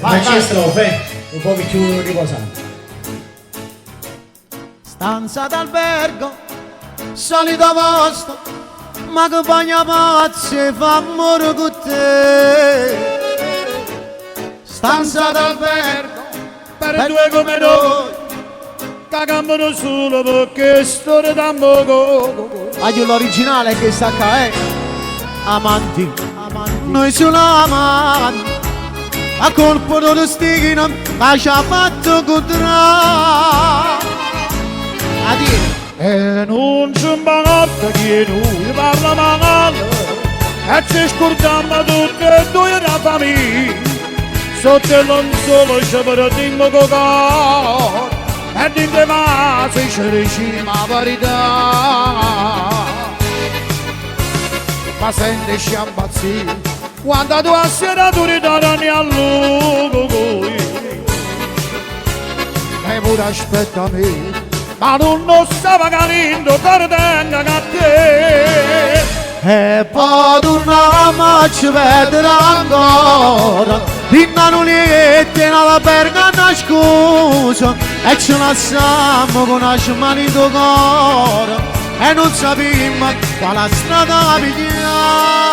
Vai strofe, un po' più riposante. Stanza d'albergo, solito posto, ma che bagna pazzi fa amore con te. Stanza d'albergo, per due come noi, cagambano solo perché storia d'amore. voglio l'originale che sta qua, amanti, noi sono amanti, a colpo di destino, ma ci ha fatto contrario. Addio. E non c'è un banotto che noi parla male, e ci scordiamo tutte e due la famiglia. Sotto non solo ci perdiamo con cuore, e dentro ma se ci diciamo la verità. Ma senti ci impazzire, quando tu a sera tu ritorni a lui. E pure aspetta me, ma non stava capendo per tenga a te. E poi torniamo ci vedrà ancora, l'innanulette nella berga una scusa, e ci lasciamo con una mani do cuore, e non sappiamo quale strada pigliare.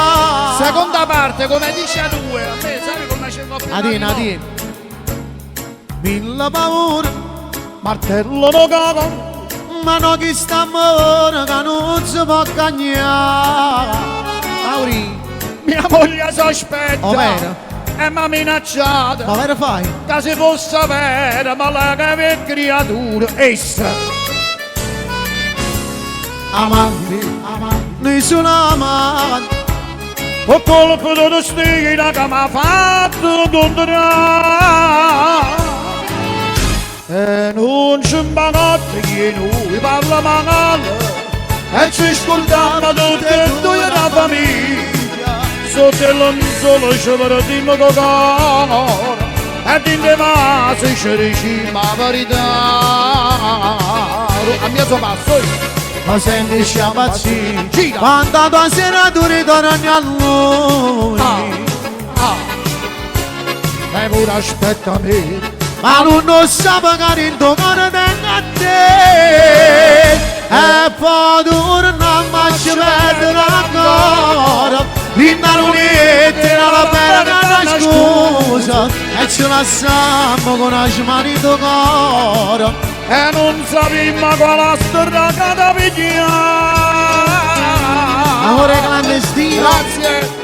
Seconda parte, come dice a due, a me sai come c'è un po' Adina, mille paure, martello no cago, ma no chi sta amore che non si può cagnare. Mauri, mia moglie sospetta, ovvero, e mi ha minacciata, ma vero fai? che se fosse vera, ma la che creatura, essa. Amanti, noi sono amanti, O colpo di destino che mi ha fatto condannare. E non c'è un banotto che noi parla male, e ci scordiamo tutte e due la famiglia. Sotto non solo ci perdiamo con cuore, e dentro ma se ci diciamo la verità. A mio suo passo, ma senti ci abbazzi, gira. quando tua sera tu ritorni a lui. E pure aspetta me, Ma non sa pagare il tuo cuore tenga a te. E poi torniamo ci vedrà ancora, l'innanulette nella berga una scusa, e ci lasciamo con una mani do cuore. e non sappiamo quale storia che da pigliare. Amore clandestino. Grazie.